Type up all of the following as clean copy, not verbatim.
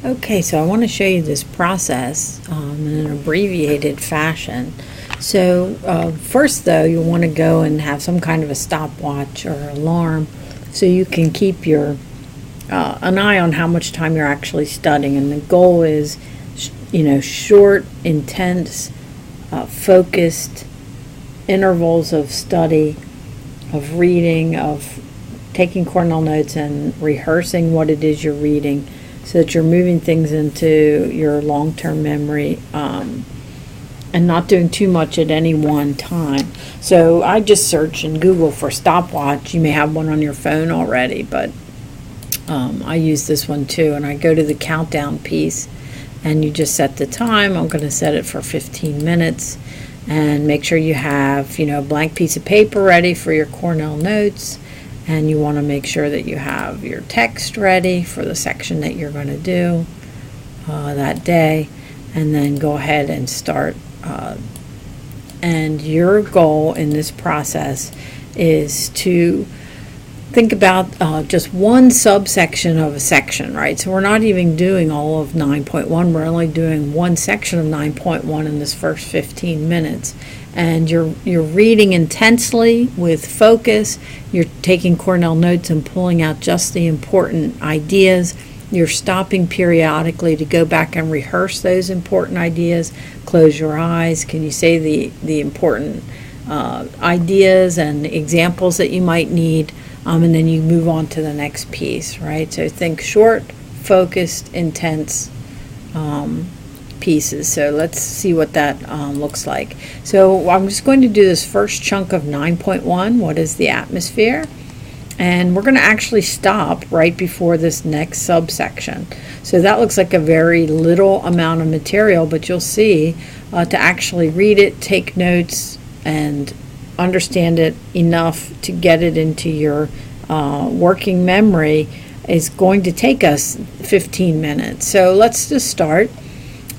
Okay, so I want to show you this process in an abbreviated fashion. So first though, you'll want to go and have some kind of a stopwatch or alarm so you can keep your an eye on how much time you're actually studying. And the goal is, short, intense, focused intervals of study, of reading, of taking Cornell notes and rehearsing what it is you're reading, so that you're moving things into your long-term memory and not doing too much at any one time. So I just search in Google for stopwatch. You may have one on your phone already, but I use this one too. And I go to the countdown piece and you just set the time. I'm going to set it for 15 minutes and make sure you have, a blank piece of paper ready for your Cornell notes. And you want to make sure that you have your text ready for the section that you're going to do that day, and then go ahead and start. And your goal in this process is to think about just one subsection of a section, right? So we're not even doing all of 9.1. We're only doing one section of 9.1 in this first 15 minutes. And you're reading intensely with focus. You're taking Cornell notes and pulling out just the important ideas. You're stopping periodically to go back and rehearse those important ideas. Close your eyes. Can you say the important ideas and examples that you might need? And then you move on to the next piece, right? So think short, focused, intense pieces. So let's see what that looks like. So I'm just going to do this first chunk of 9.1, what is the atmosphere? And we're going to actually stop right before this next subsection. So that looks like a very little amount of material, but you'll see to actually read it, take notes, and understand it enough to get it into your working memory is going to take us 15 minutes. So let's just start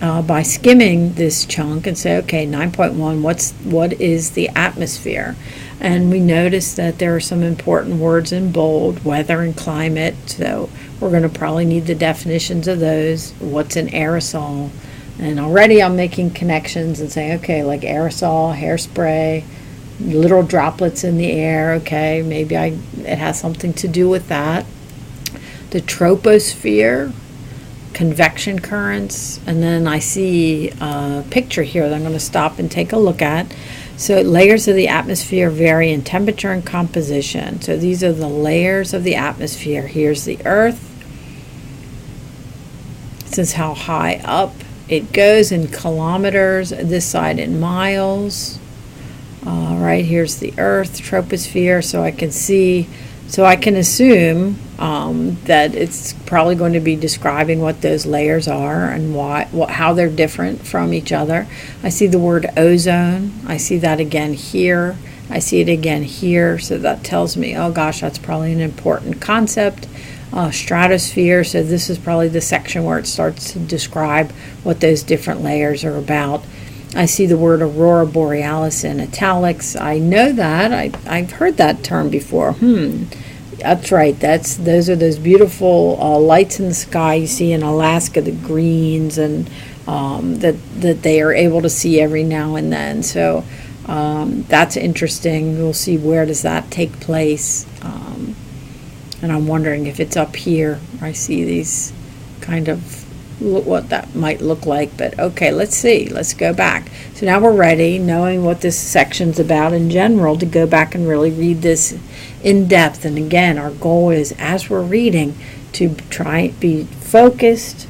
by skimming this chunk and say, okay, 9.1, what is the atmosphere? And we notice that there are some important words in bold: weather and climate. So we're going to probably need the definitions of those. What's an aerosol? And already I'm making connections and saying, okay, like aerosol, hairspray, little droplets in the air. Okay, maybe it has something to do with that. The troposphere, convection currents, and then I see a picture here that I'm going to stop and take a look at. So layers of the atmosphere vary in temperature and composition. So these are the layers of the atmosphere. Here's the Earth. This is how high up it goes in kilometers, this side in miles. Right, here's the Earth, troposphere, so I can see, so I can assume that it's probably going to be describing what those layers are and how they're different from each other. I see the word ozone. I see that again here. I see it again here, so that tells me, oh gosh, that's probably an important concept. Stratosphere, so this is probably the section where it starts to describe what those different layers are about. I see the word aurora borealis in italics. I know that. I've heard that term before. That's right. Those are those beautiful lights in the sky you see in Alaska, the greens, and that they are able to see every now and then. So that's interesting. We'll see, where does that take place. And I'm wondering if it's up here. I see these kind of what that might look like, but okay, let's see. Let's go back. So now we're ready, knowing what this section's about in general, to go back and really read this in depth. And again, our goal is, as we're reading, to try be focused,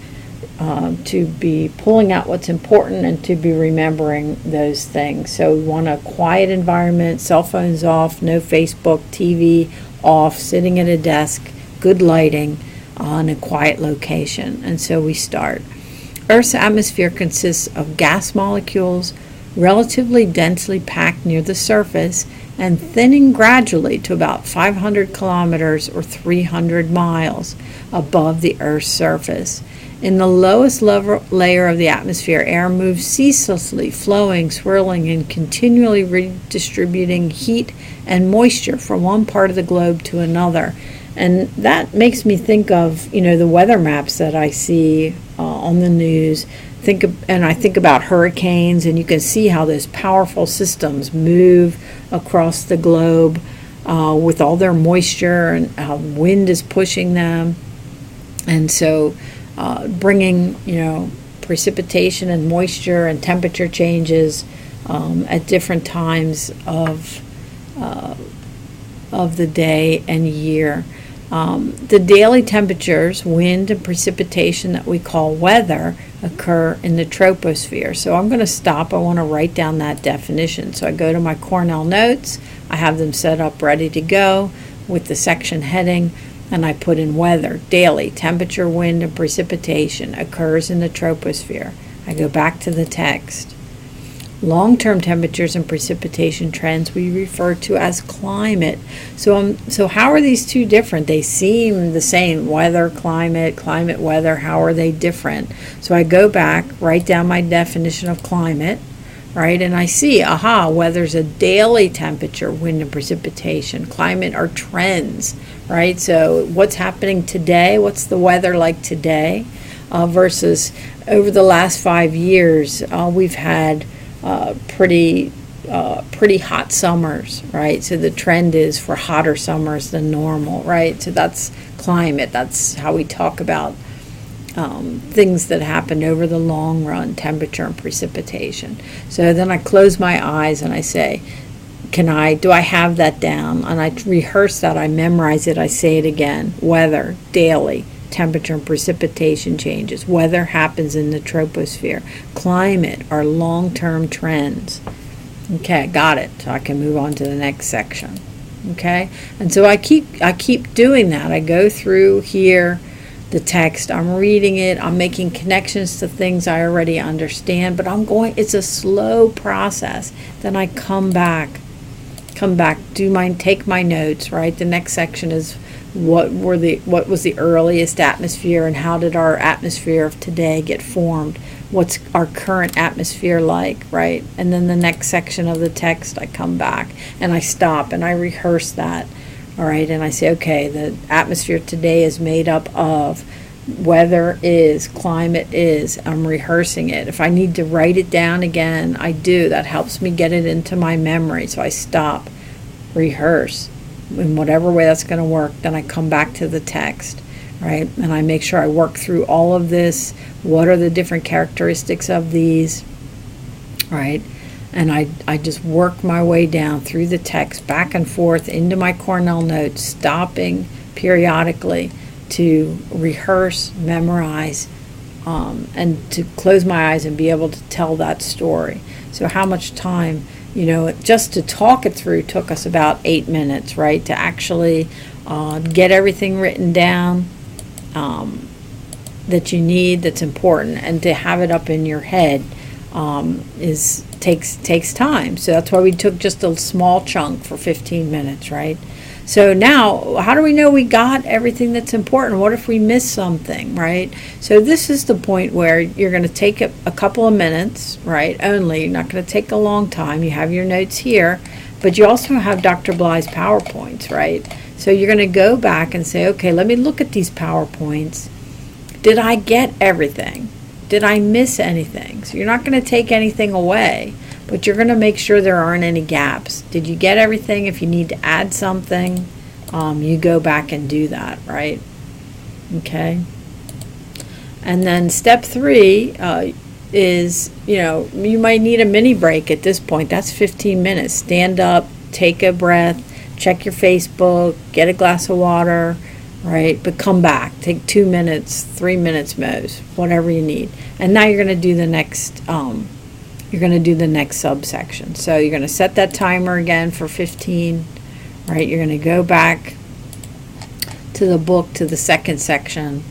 to be pulling out what's important, and to be remembering those things. So we want a quiet environment, cell phones off, no Facebook, TV off, sitting at a desk, good lighting, on a quiet location. And so we start. Earth's atmosphere consists of gas molecules relatively densely packed near the surface and thinning gradually to about 500 kilometers or 300 miles above the Earth's surface. In the lowest layer of the atmosphere, air moves ceaselessly, flowing, swirling, and continually redistributing heat and moisture from one part of the globe to another. And that makes me think of, the weather maps that I see on the news. And I think about hurricanes, and you can see how those powerful systems move across the globe with all their moisture, and how wind is pushing them. And so bringing, precipitation and moisture and temperature changes at different times of the day and year. The daily temperatures, wind, and precipitation that we call weather occur in the troposphere. So I'm going to stop. I want to write down that definition. So I go to my Cornell notes. I have them set up ready to go with the section heading, and I put in weather. Daily temperature, wind, and precipitation occurs in the troposphere. I go back to the text. Long-term temperatures and precipitation trends we refer to as climate. So how are these two different? They seem the same. Weather, climate, weather. How are they different? So I go back, write down my definition of climate, right? And I see, weather's a daily temperature, wind, and precipitation. Climate are trends, right? So what's happening today? What's the weather like today versus over the last 5 years? We've had pretty hot summers, right? So the trend is for hotter summers than normal, right? So that's climate. That's how we talk about things that happen over the long run, temperature and precipitation. So then I close my eyes and I say, do I have that down? And I rehearse that, I memorize it, I say it again. Weather, daily, temperature and precipitation changes. Weather happens in the troposphere. Climate are long-term trends. Okay, got it. So I can move on to the next section. Okay, and so I keep doing that. I go through here the text. I'm reading it. I'm making connections to things I already understand. But it's a slow process. Then I come back, take my notes. Right. The next section is what was the earliest atmosphere, and how did our atmosphere of today get formed? What's our current atmosphere like, right? And then the next section of the text, I come back and I stop and I rehearse that, all right? And I say, okay, the atmosphere today is made up of weather is, climate is. I'm rehearsing it. If I need to write it down again, I do. That helps me get it into my memory. So I stop, rehearse. In whatever way that's going to work, then I come back to the text, right? And I make sure I work through all of this. What are the different characteristics of these, right? And I just work my way down through the text, back and forth into my Cornell notes, stopping periodically to rehearse, memorize, and to close my eyes and be able to tell that story. So how much time, just to talk it through took us about 8 minutes, right? To actually get everything written down that you need, that's important, and to have it up in your head takes time. So that's why we took just a small chunk for 15 minutes, right? So now, how do we know we got everything that's important? What if we miss something, right? So this is the point where you're going to take a couple of minutes, right? Only. You're not going to take a long time. You have your notes here, but you also have Dr. Bly's PowerPoints, right? So you're going to go back and say, okay, let me look at these PowerPoints. Did I get everything? Did I miss anything? So you're not going to take anything away, but you're going to make sure there aren't any gaps. Did you get everything? If you need to add something, you go back and do that, right? Okay. And then step 3 is, you might need a mini break at this point. That's 15 minutes. Stand up, take a breath, check your Facebook, get a glass of water, right? But come back. Take 2 minutes, 3 minutes most, whatever you need. And now you're going to do the next subsection. So you're going to set that timer again for 15, right? You're going to go back to the book, to the second section,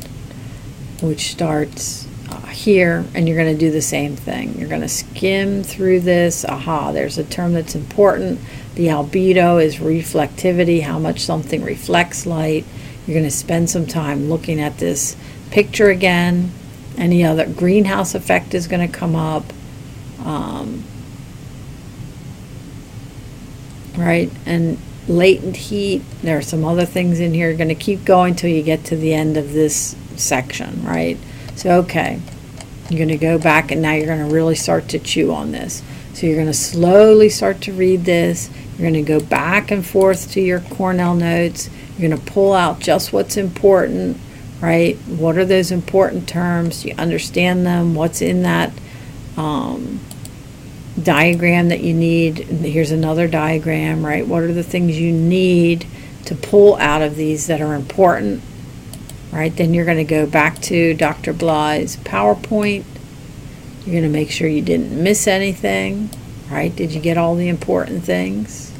which starts here, and you're going to do the same thing. You're going to skim through this. There's a term that's important. The albedo is reflectivity, how much something reflects light. You're going to spend some time looking at this picture again. Any other greenhouse effect is going to come up. Right, and latent heat. There are some other things in here. You're going to keep going till you get to the end of this section, right? So, okay, you're going to go back, and now you're going to really start to chew on this. So you're going to slowly start to read this. You're going to go back and forth to your Cornell notes. You're going to pull out just what's important, right? What are those important terms? You understand them. What's in that diagram that you need? Here's another diagram, right? What are the things you need to pull out of these that are important, right? Then you're going to go back to Dr. Bly's PowerPoint. You're going to make sure you didn't miss anything, right? Did you get all the important things?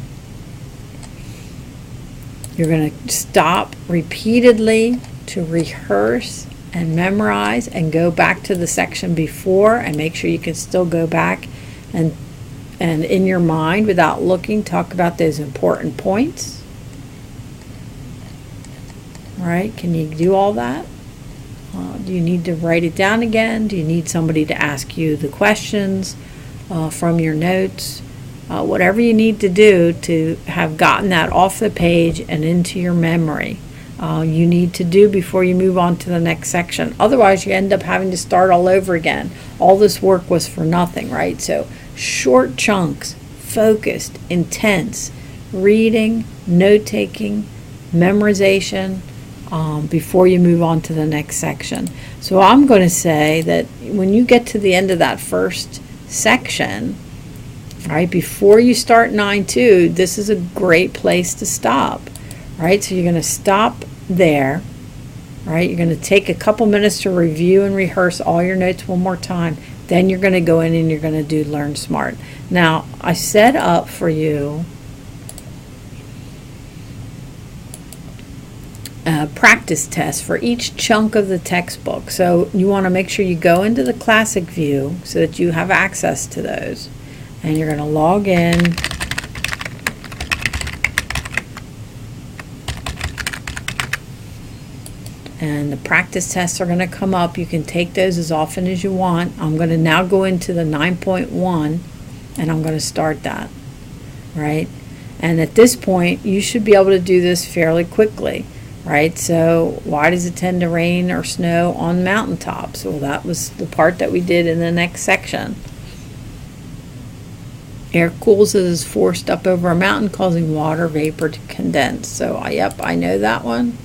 You're going to stop repeatedly to rehearse and memorize and go back to the section before and make sure you can still go back and in your mind, without looking, talk about those important points. All right, can you do all that? Do you need to write it down again? Do you need somebody to ask you the questions from your notes? Whatever you need to do to have gotten that off the page and into your memory, you need to do before you move on to the next section. Otherwise, you end up having to start all over again. All this work was for nothing, right? So short chunks, focused, intense, reading, note-taking, memorization, before you move on to the next section. So I'm going to say that when you get to the end of that first section, right, before you start 9-2, this is a great place to stop, right? So you're going to stop there, right? You're going to take a couple minutes to review and rehearse all your notes one more time. Then you're going to go in and you're going to do Learn Smart. Now, I set up for you a practice test for each chunk of the textbook. So you want to make sure you go into the classic view so that you have access to those. And you're going to log in. And the practice tests are going to come up. You can take those as often as you want. I'm going to now go into the 9.1 and I'm going to start that, right? And at this point, you should be able to do this fairly quickly, right? So why does it tend to rain or snow on mountaintops? Well, that was the part that we did in the next section. Air cools as is forced up over a mountain, causing water vapor to condense. So, yep, I know that one.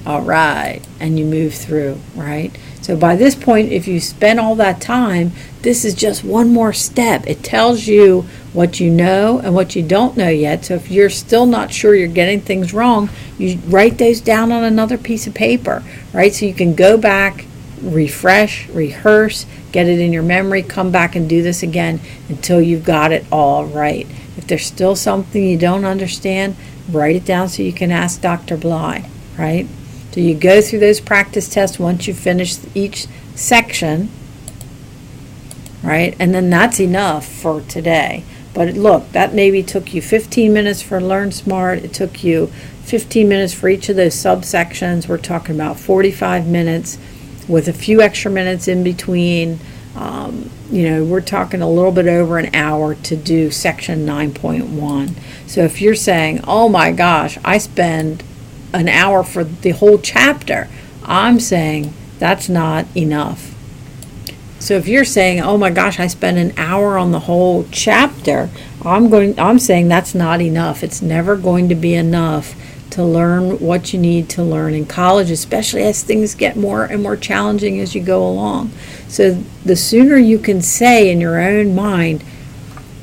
All right, and you move through, right? So by this point, if you spend all that time, this is just one more step. It tells you what you know and what you don't know yet. So if you're still not sure you're getting things wrong, you write those down on another piece of paper, right? So you can go back, refresh, rehearse, get it in your memory, come back and do this again until you've got it all right. If there's still something you don't understand, write it down so you can ask Dr. Bly, right? So you go through those practice tests once you finish each section, right? And then that's enough for today. But look, that maybe took you 15 minutes for Learn Smart. It took you 15 minutes for each of those subsections. We're talking about 45 minutes with a few extra minutes in between. We're talking a little bit over an hour to do section 9.1. So if you're saying, oh my gosh, I spend an hour for the whole chapter, I'm saying that's not enough. So if you're saying, oh my gosh, I spent an hour on the whole chapter, I'm saying that's not enough. It's never going to be enough to learn what you need to learn in college, especially as things get more and more challenging as you go along. So the sooner you can say in your own mind,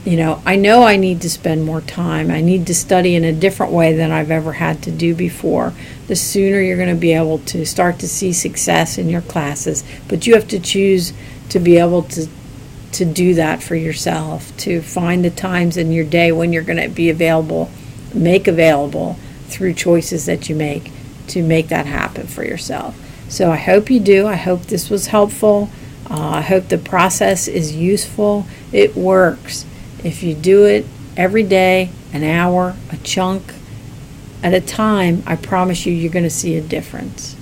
I know I need to spend more time. I need to study in a different way than I've ever had to do before. The sooner you're going to be able to start to see success in your classes. But you have to choose to be able to do that for yourself, to find the times in your day when you're going to be available, make available through choices that you make to make that happen for yourself. So I hope you do. I hope this was helpful. I hope the process is useful. It works. If you do it every day, an hour, a chunk at a time, I promise you, you're going to see a difference.